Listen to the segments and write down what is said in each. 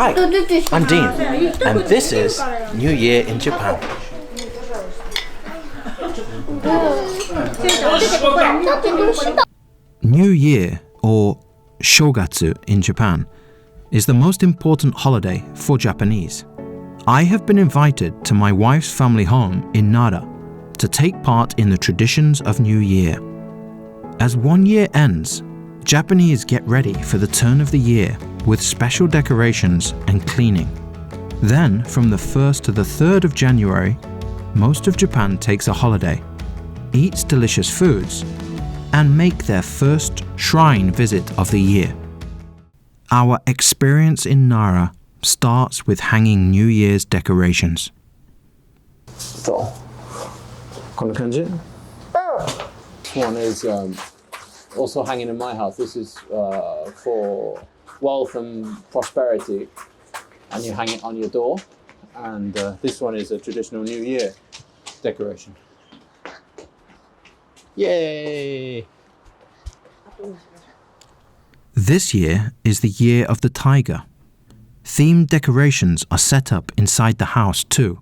Hi, I'm Dean, and this is New Year in Japan. New Year, or Shogatsu in Japan, is the most important holiday for Japanese. I have been invited to my wife's family home in Nara to take part in the traditions of New Year. As one year ends, Japanese get ready for the turn of the year with special decorations and cleaning. Then, from the 1st to the 3rd of January, most of Japan takes a holiday, eats delicious foods, and make their first shrine visit of the year. Our experience in Nara starts with hanging New Year's decorations. So, こんな感じ? This one is also hanging in my house. This is for wealth and prosperity, and you hang it on your door. And this one is a traditional New Year decoration. Yay! This year is the year of the tiger. Themed decorations are set up inside the house too.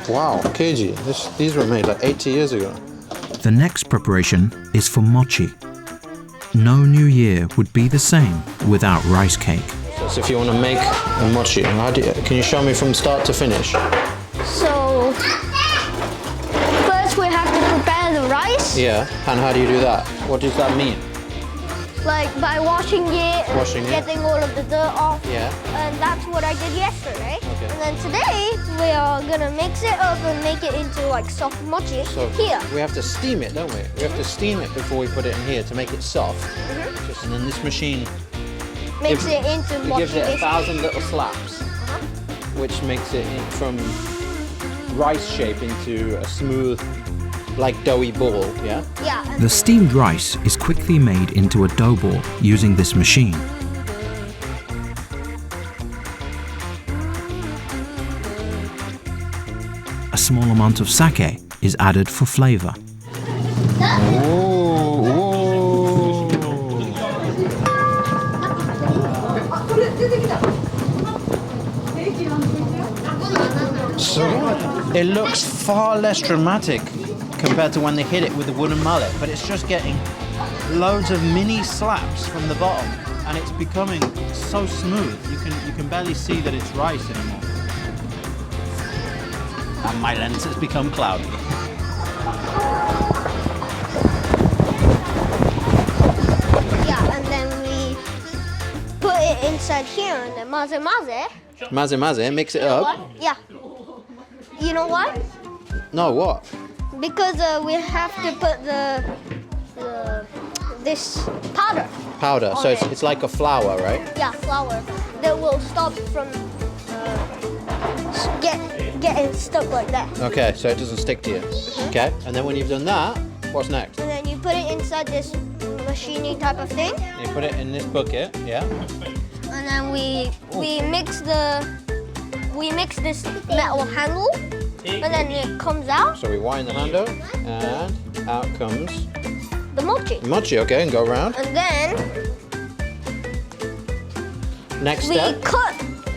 Wow, Keiji, these were made like 80 years ago. The next preparation is for mochi. No New Year would be the same without rice cake. So if you want to make a mochi, can you show me from start to finish? So, first we have to prepare the rice. Yeah, and how do you do that? What does that mean? Like by washing it, getting all of the dirt off. Yeah. And that's what I did yesterday. Okay. And then today, we are gonna mix it up and make it into like soft mochi here. We have to steam it, don't we? We have to steam it before we put it in here to make it soft. And then this machine Makes it into mochi. gives it 1,000 little slaps, which makes it from rice shape into a smooth, like doughy ball, yeah? Yeah. The steamed rice is quickly made into a dough ball using this machine. A small amount of sake is added for flavor. So it looks far less dramatic compared to when they hit it with the wooden mallet, but it's just getting loads of mini slaps from the bottom, and it's becoming so smooth. You can barely see that it's rice anymore. And my lens has become cloudy. Yeah, and then we put it inside here and then maze. Maze, mix it up. Yeah. You know why? No, what? Because we have to put this powder. Powder, so it's like a flour, right? Yeah, flour that will stop from getting stuck like that. Okay, so it doesn't stick to you. Okay, and then when you've done that, what's next? And then you put it inside this machine type of thing. You put it in this bucket, yeah? And then we mix this metal handle, and then it comes out. So we wind the handle, and out comes the mochi. Mochi, okay, and go around. And then Next step.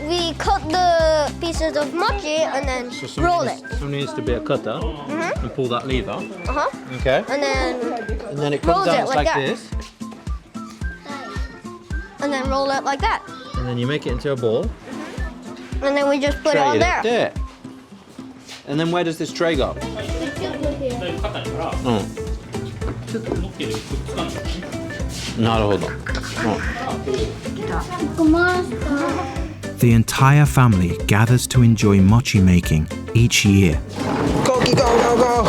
We cut the pieces of mochi and then roll it. There needs to be a cutter and pull that lever. Okay. And then it comes down like this. And then roll it like that. And then you make it into a ball. And then we just put it on there. There. And then where does this tray go? The entire family gathers to enjoy mochi making each year. Go, go, go, go!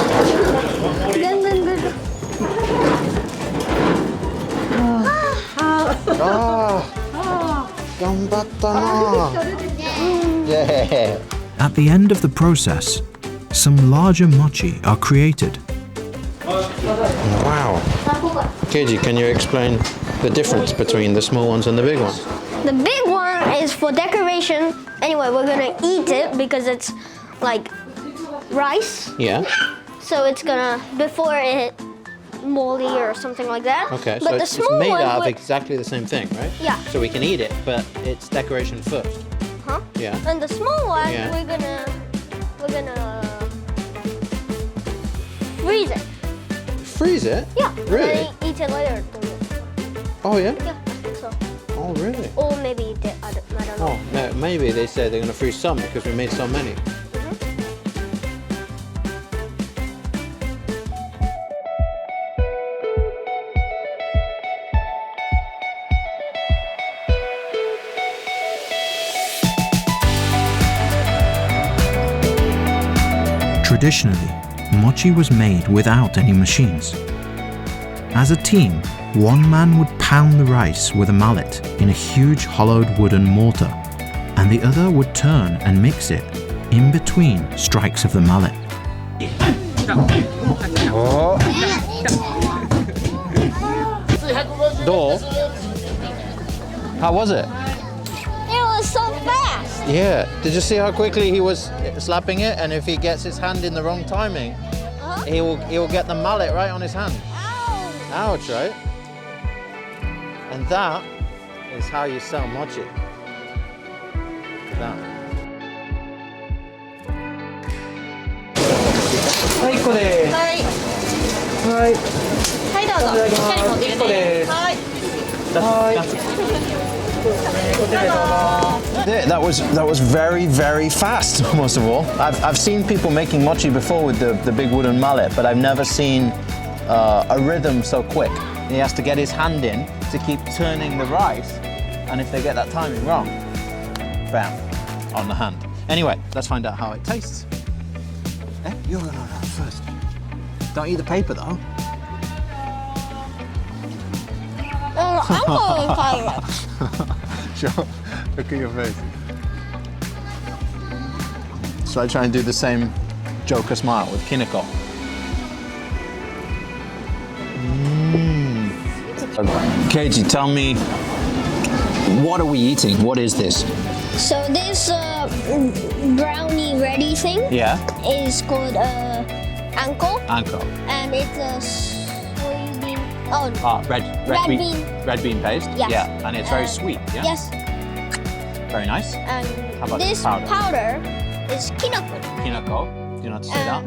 Yeah. At the end of the process, some larger mochi are created. Wow. Keiji, can you explain the difference between the small ones and the big ones? The big one one is for decoration. Anyway, we're gonna eat it because it's like rice. Yeah. So it's gonna, before it moldy or something like that. Okay, but so the it's small made one out of with- exactly the same thing, right? Yeah. So we can eat it, but it's decoration first. Huh? Yeah. And the small one, Yeah. we're gonna freeze it. Freeze it? Yeah. Really? And then eat it later. Oh yeah? Yeah, I think so. Oh really? Or maybe eat it, I don't know. Oh, no, maybe they said they're going to freeze some because we made so many. Traditionally, mochi was made without any machines. As a team, one man would pound the rice with a mallet in a huge hollowed wooden mortar, and the other would turn and mix it in between strikes of the mallet. Door? How was it? It was so fast. Yeah. Did you see how quickly he was slapping it? And if he gets his hand in the wrong timing, he will get the mallet right on his hand. Ow. Ouch, right? And that is how you sell mochi. That. はい、これ。はい。はい。はい、どうぞ。しっかり持ってきてね。はい。That was very, very fast, most of all. I've seen people making mochi before with the big wooden mallet, but I've never seen a rhythm so quick. He has to get his hand in to keep turning the rice, and if they get that timing wrong, bam, on the hand. Anyway, let's find out how it tastes. Eh? You're gonna have it first. Don't eat the paper though. I'm going to try it. Sure. Look at your face. So I try and do the same Joker smile with kineko. Keiji, tell me, what are we eating? What is this? So this brownie ready thing Yeah. is called anko, Anko. and it's a soybean. Oh, Red bean paste. Yes. Yeah, and it's very sweet. Yeah. yes. Very nice. And How about this the powder? powder is kinoko. Kineko. Do you know how to say that?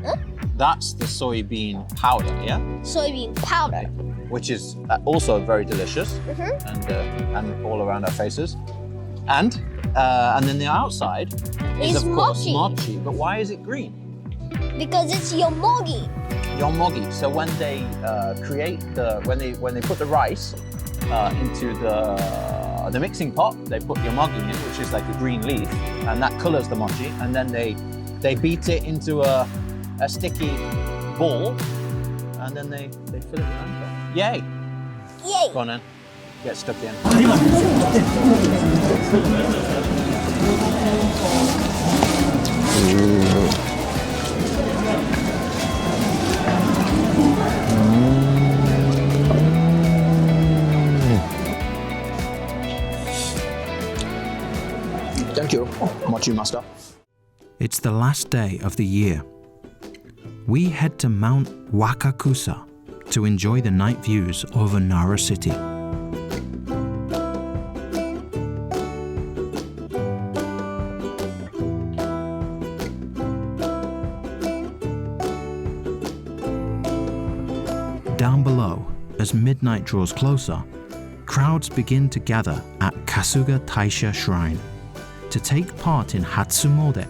Huh? That's the soybean powder. Yeah. Soybean powder. Which is also very delicious and all around our faces. And then the outside is It's of course mochi. mochi. But why is it green? Because it's yomogi. Yomogi. So when they when they put the rice into the mixing pot, they put yomogi in, which is like a green leaf, and that colours the mochi. And then they beat it into a sticky ball, and then they fill it with anko. Yay! Yay! Go on then. Get stuck in. Thank you, Mochi Master. It's the last day of the year. We head to Mount Wakakusa to enjoy the night views over Nara city. Down below, as midnight draws closer, crowds begin to gather at Kasuga Taisha Shrine to take part in Hatsumode,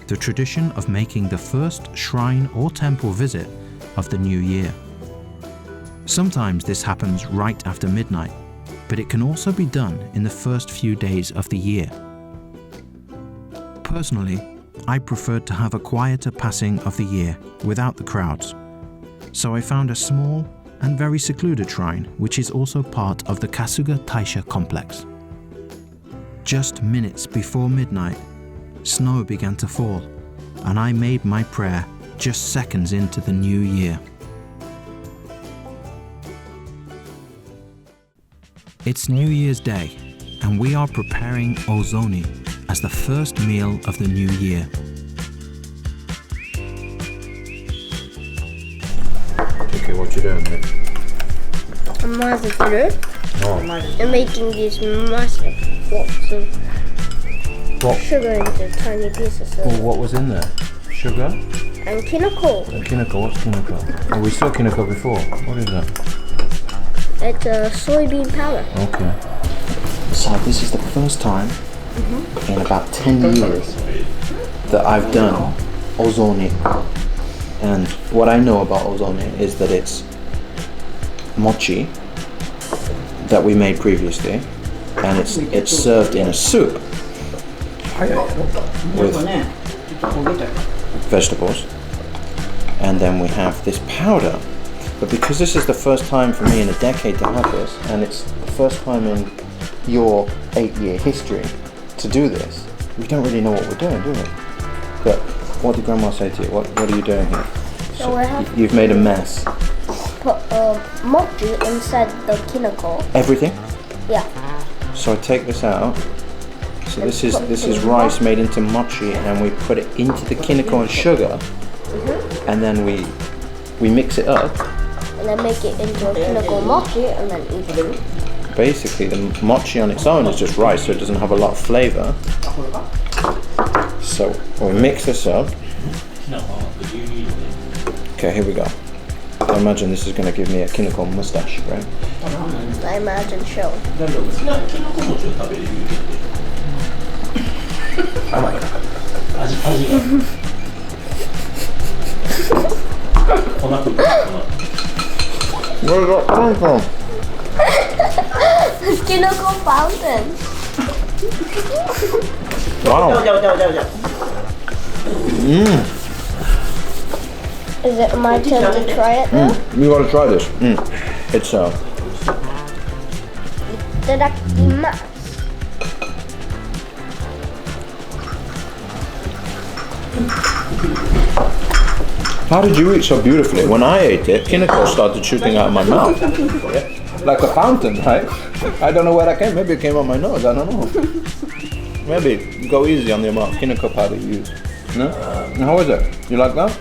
the tradition of making the first shrine or temple visit of the new year. Sometimes this happens right after midnight, but it can also be done in the first few days of the year. Personally, I preferred to have a quieter passing of the year without the crowds, so I found a small and very secluded shrine which is also part of the Kasuga Taisha complex. Just minutes before midnight, snow began to fall, and I made my prayer just seconds into the new year. It's New Year's Day, and we are preparing Ozoni as the first meal of the new year. Okay, what you doing, mate? I'm Oh. making these massive blocks of What? sugar into tiny pieces Oh, what was in there? Sugar? and kinoko. Kinoko, what's kinoko? Oh, we saw kinoko before. What is that? It's a soybean powder. Okay. So this is the first time in about 10 years that I've done Ozoni. And what I know about Ozoni is that it's mochi that we made previously, and it's served in a soup with vegetables, and then we have this powder. But because this is the first time for me in a decade to have this, and it's the first time in your 8-year history to do this, we don't really know what we're doing, do we? But what did Grandma say to you? What are you doing here? So I have You've made a mess. put mochi inside the kinoko. Everything? Yeah. So I take this out. So this is rice made into mochi, and we put it into the kinoko and sugar, and then we mix it up. And then make it into a kinoko mochi and then eat it. Basically, the mochi on its own is just rice, so it doesn't have a lot of flavor. So we mix this up. Okay, here we go. I imagine this is going to give me a kinoko mustache, right? I imagine so. Where's that coming from? Kinoko fountain. Wow. Is it my turn to try it now? You gotta try this. It's Itadakimasu. How did you eat so beautifully? When I ate it, kinoko started shooting out of my mouth. Like a fountain, right? I don't know where that came. Maybe it came out my nose. I don't know. Maybe go easy on the amount of kinoko powder you use. No? How is it? You like that?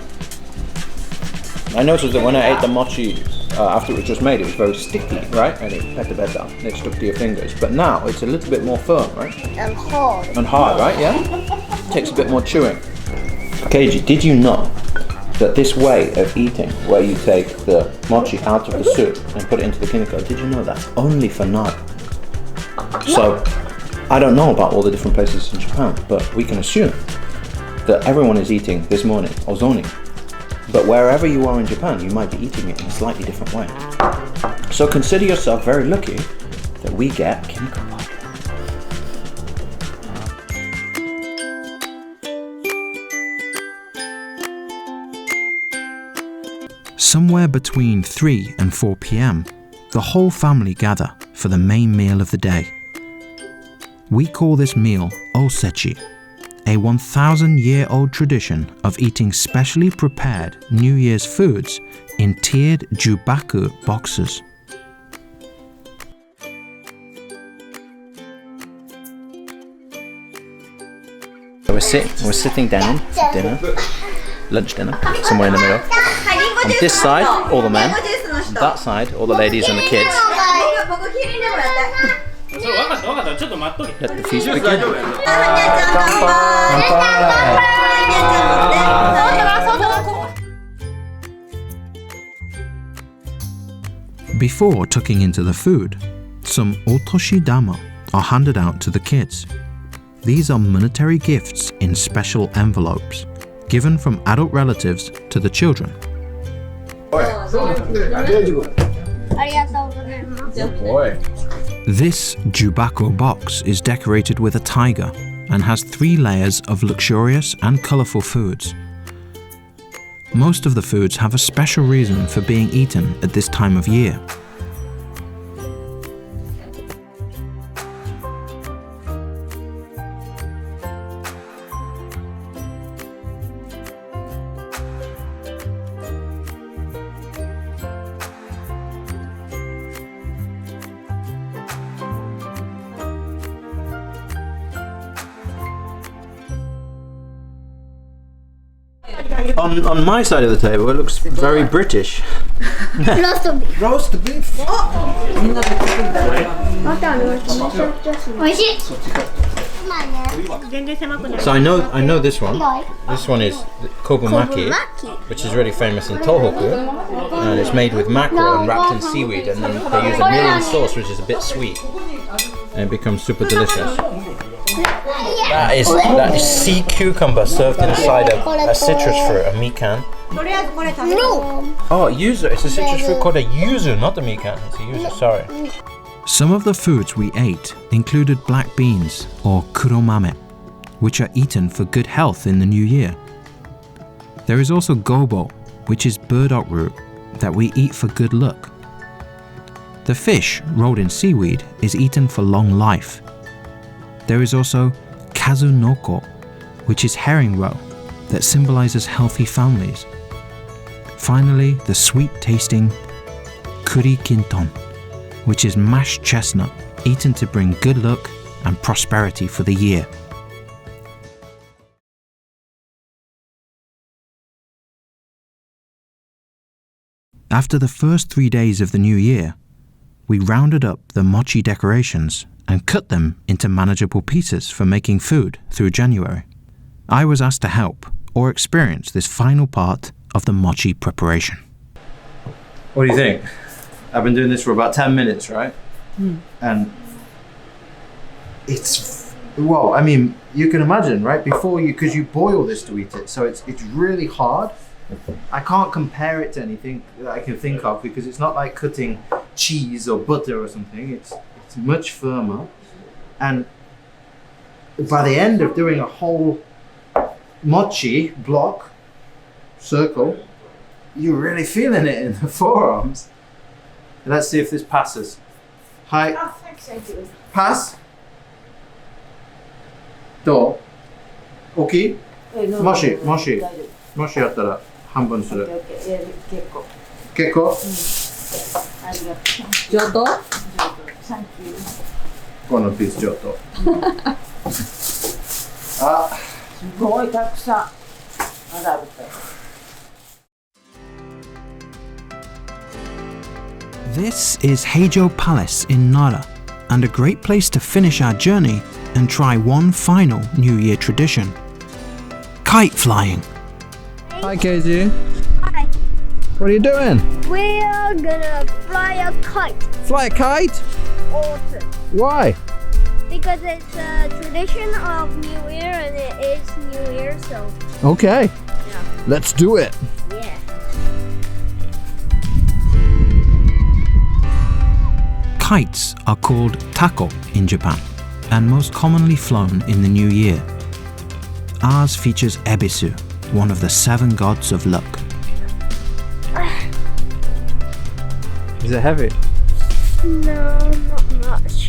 I noticed that when I ate the mochi after it was just made, it was very sticky, right? And it had to bed down. It stuck to your fingers. But now it's a little bit more firm, right? And hard. And hard, right? Yeah? Takes a bit more chewing. Keiji, did you know that this way of eating, where you take the mochi out of the soup and put it into the kinoko, did you know that's only for Nara? So, I don't know about all the different places in Japan, but we can assume that everyone is eating this morning Ozoni. But wherever you are in Japan, you might be eating it in a slightly different way. So consider yourself very lucky that we get kinoko powder. Somewhere between 3 and 4 p.m, the whole family gather for the main meal of the day. We call this meal Osechi, a 1,000-year-old tradition of eating specially prepared New Year's foods in tiered jubaku boxes. So we're sitting down for dinner, lunch dinner, somewhere in the middle. On this side, all the men. On that side, all the ladies and the kids. Let the feast begin. Before tucking into the food, some otoshidama are handed out to the kids. These are monetary gifts in special envelopes, given from adult relatives to the children. This jubako box is decorated with a tiger and has 3 layers of luxurious and colourful foods. Most of the foods have a special reason for being eaten at this time of year. On my side of the table, it looks very British. Lots of beef. Roast beef. みんなで作るんだよ。また美味しい。全然狭くない。 So I know this one. This one is kobumaki, which is really famous in Tohoku, and it's made with mackerel and wrapped in seaweed, and then they use a myriad sauce, which is a bit sweet, and it becomes super delicious. That is sea cucumber served inside a citrus fruit, a mikan. No. Oh, yuzu. It's a citrus fruit called a yuzu, not a mikan. It's a yuzu. Sorry. Some of the foods we ate included black beans, or kuromame, which are eaten for good health in the new year. There is also gobo, which is burdock root that we eat for good luck. The fish, rolled in seaweed, is eaten for long life. There is also kazunoko, which is herring roe, that symbolizes healthy families. Finally, the sweet-tasting kuri kinton, which is mashed chestnut, eaten to bring good luck and prosperity for the year. After the first 3 days of the new year, we rounded up the mochi decorations and cut them into manageable pieces for making food through January. I was asked to help or experience this final part of the mochi preparation. What do you think? I've been doing this for about 10 minutes, right? And it's, well, I mean, you can imagine, right? Because you boil this to eat it, so it's really hard. I can't compare it to anything that I can think of because it's not like cutting cheese or butter or something. It's much firmer. And by the end of doing a whole mochi block, circle, you're really feeling it in the forearms. Let's see if this passes. Hi. Pass. Do. Okay. Moshi やったら半分する。結構。上等？このピース上等。あ。すごいたくさん。まだあるから。This is Heijo Palace in Nara, and a great place to finish our journey and try one final New Year tradition: kite flying. Hi, Keiji. Hi. What are you doing? We're gonna fly a kite. Fly a kite? Awesome. Why? Because it's a tradition of New Year and it is New Year, so Okay. yeah. Let's do it. Yeah. Kites are called tako in Japan and most commonly flown in the new year. Ours features Ebisu, one of the 7 gods of luck. Is it heavy? No, not much.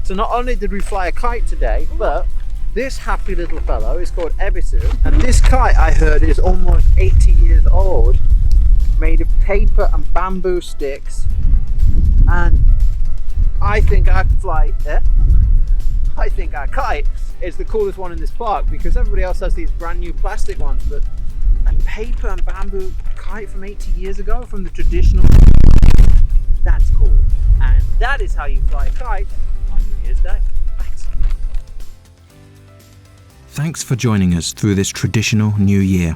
So not only did we fly a kite today, but this happy little fellow is called Ebisu, and this kite I heard is almost 80 years old, made of paper and bamboo sticks, and I think our kite is the coolest one in this park because everybody else has these brand new plastic ones, but a paper and bamboo kite from 80 years ago from the traditional, that's cool. And that is how you fly a kite on New Year's Day. Thanks. Thanks for joining us through this traditional new year.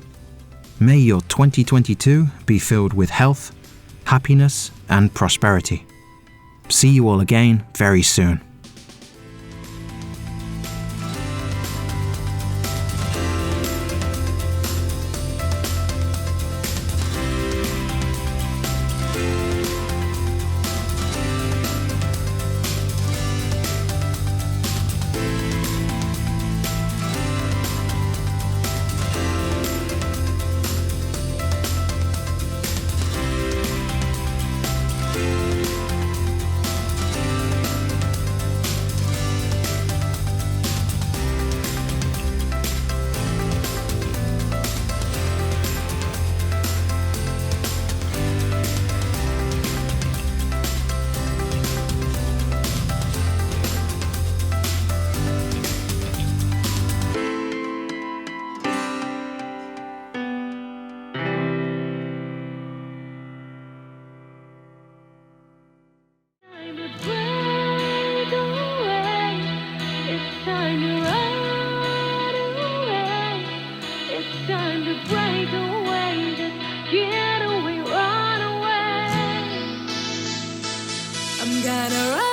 May your 2022 be filled with health, happiness, and prosperity. See you all again very soon. gonna run